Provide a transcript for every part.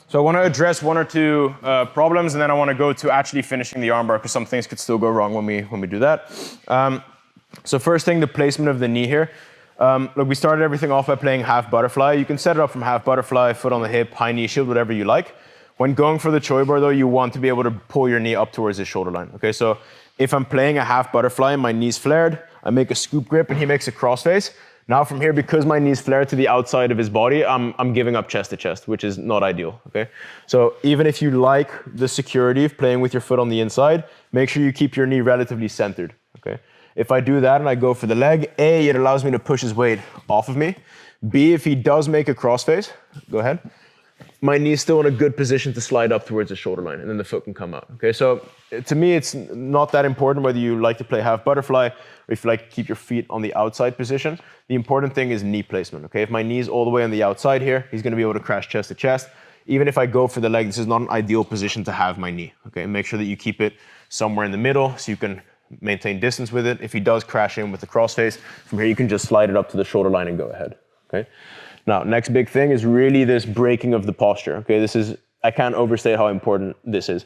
So I want to address one or two problems, and then I want to go to actually finishing the armbar, because some things could still go wrong when we do that. So first thing, the placement of the knee here. Look, we started everything off by playing half butterfly. You can set it up from half butterfly, foot on the hip, high knee shield, whatever you like. When going for the Choi bar though, you want to be able to pull your knee up towards the shoulder line. Okay, so if I'm playing a half butterfly and my knee's flared, I make a scoop grip and he makes a crossface. Now from here, because my knee's flared to the outside of his body, I'm giving up chest to chest, which is not ideal, okay? So even if you like the security of playing with your foot on the inside, make sure you keep your knee relatively centered, okay? If I do that and I go for the leg, A, it allows me to push his weight off of me. B, if he does make a crossface, go ahead, my knee's still in a good position to slide up towards the shoulder line, and then the foot can come out, okay? So to me, it's not that important whether you like to play half butterfly or if you like to keep your feet on the outside position. The important thing is knee placement, okay? If my knee's all the way on the outside here, he's gonna be able to crash chest to chest. Even if I go for the leg, this is not an ideal position to have my knee, okay? Make sure that you keep it somewhere in the middle so you can maintain distance with it. If he does crash in with the crossface, from here you can just slide it up to the shoulder line and go ahead, okay? Now, next big thing is really this breaking of the posture, okay? This is, I can't overstate how important this is.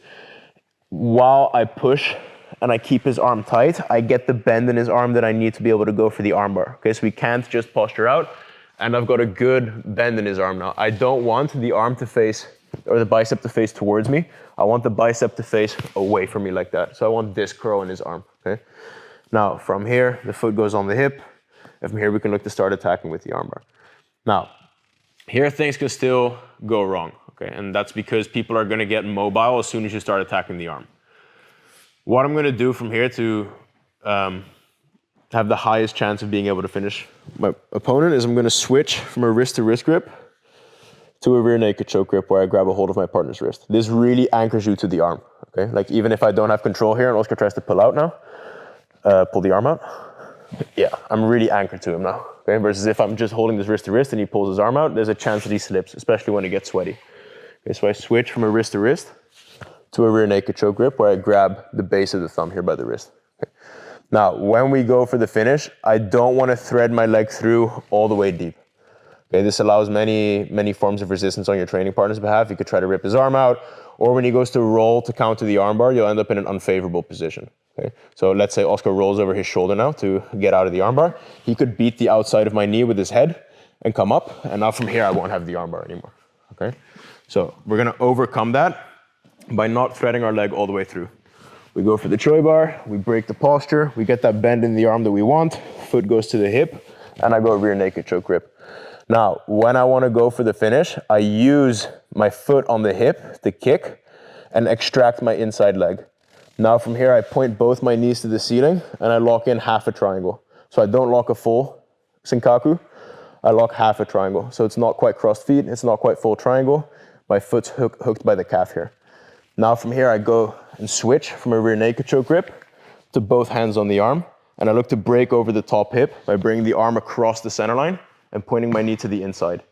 While I push and I keep his arm tight, I get the bend in his arm that I need to be able to go for the armbar, okay? So we can't just posture out, and I've got a good bend in his arm now. I don't want the arm to face, or the bicep to face towards me. I want the bicep to face away from me like that. So I want this curl in his arm, okay? Now, from here, the foot goes on the hip, and from here we can look to start attacking with the armbar. Now, here things can still go wrong, okay? And that's because people are gonna get mobile as soon as you start attacking the arm. What I'm gonna do from here to have the highest chance of being able to finish my opponent is I'm gonna switch from a wrist to wrist grip to a rear naked choke grip where I grab a hold of my partner's wrist. This really anchors you to the arm, okay? Like even if I don't have control here and Oscar tries to pull out now, pull the arm out, yeah, I'm really anchored to him now, okay? Versus if I'm just holding this wrist to wrist and he pulls his arm out, there's a chance that he slips, especially when it gets sweaty. Okay, so I switch from a wrist to wrist to a rear naked choke grip where I grab the base of the thumb here by the wrist. Okay. Now, when we go for the finish, I don't want to thread my leg through all the way deep. Okay, this allows many forms of resistance on your training partner's behalf. You could try to rip his arm out, or when he goes to roll to counter the armbar, you'll end up in an unfavorable position. Okay, so let's say Oscar rolls over his shoulder now to get out of the armbar. He could beat the outside of my knee with his head and come up, and now from here I won't have the armbar anymore. Okay, so we're gonna overcome that by not threading our leg all the way through. We go for the Choi bar, we break the posture, we get that bend in the arm that we want, foot goes to the hip, and I go rear naked choke grip. Now, when I want to go for the finish, I use my foot on the hip to kick and extract my inside leg. Now from here, I point both my knees to the ceiling and I lock in half a triangle. So I don't lock a full Senkaku, I lock half a triangle. So it's not quite crossed feet, it's not quite full triangle. My foot's hooked by the calf here. Now from here, I go and switch from a rear naked choke grip to both hands on the arm. And I look to break over the top hip by bringing the arm across the center line and pointing my knee to the inside.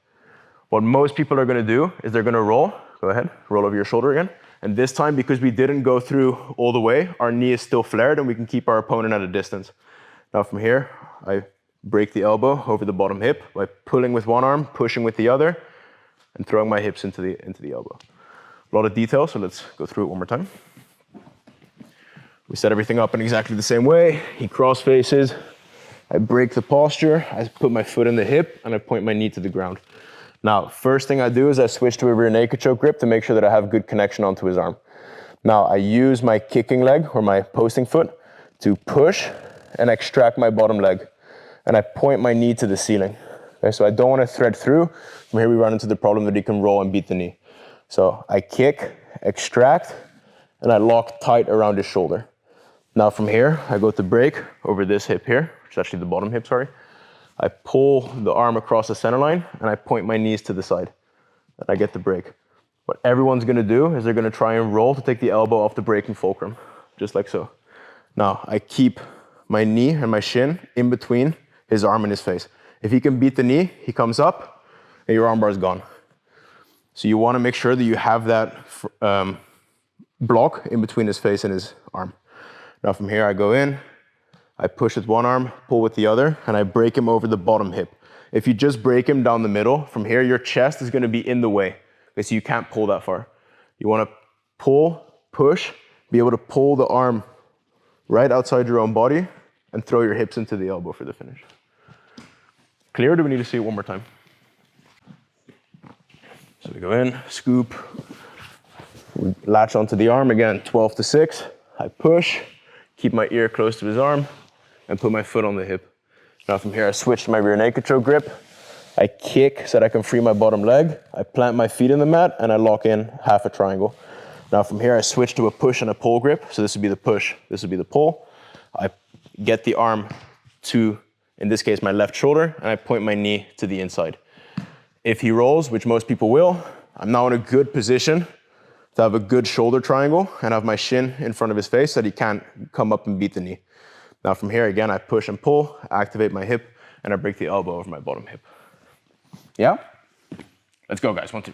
What most people are gonna do is they're gonna roll, go ahead, roll over your shoulder again. And this time, because we didn't go through all the way, our knee is still flared and we can keep our opponent at a distance. Now from here, I break the elbow over the bottom hip by pulling with one arm, pushing with the other, and throwing my hips into the elbow. A lot of detail, so let's go through it one more time. We set everything up in exactly the same way. He cross faces, I break the posture, I put my foot in the hip, and I point my knee to the ground. Now, first thing I do is I switch to a rear naked choke grip to make sure that I have good connection onto his arm. Now, I use my kicking leg, or my posting foot, to push and extract my bottom leg. And I point my knee to the ceiling. Okay, so I don't want to thread through. From here we run into the problem that he can roll and beat the knee. So I kick, extract, and I lock tight around his shoulder. Now from here, I go to break over this hip here, which is actually the bottom hip, sorry. I pull the arm across the center line and I point my knees to the side. And I get the break. What everyone's gonna do is they're gonna try and roll to take the elbow off the breaking fulcrum, just like so. Now, I keep my knee and my shin in between his arm and his face. If he can beat the knee, he comes up and your armbar is gone. So you wanna make sure that you have that block in between his face and his arm. Now from here, I go in, I push with one arm, pull with the other, and I break him over the bottom hip. If you just break him down the middle, from here, your chest is gonna be in the way. Okay, so you can't pull that far. You want to pull, push, be able to pull the arm right outside your own body and throw your hips into the elbow for the finish. Clear, or do we need to see it one more time? So we go in, scoop, we latch onto the arm again, 12 to 6. I push, keep my ear close to his arm, and put my foot on the hip. Now from here, I switch to my rear naked choke grip. I kick so that I can free my bottom leg. I plant my feet in the mat, and I lock in half a triangle. Now from here, I switch to a push and a pull grip. So this would be the push, this would be the pull. I get the arm to, in this case, my left shoulder, and I point my knee to the inside. If he rolls, which most people will, I'm now in a good position to have a good shoulder triangle and have my shin in front of his face so that he can't come up and beat the knee. Now from here, again, I push and pull, activate my hip, and I break the elbow over my bottom hip. Yeah? Let's go, guys. 1, 2.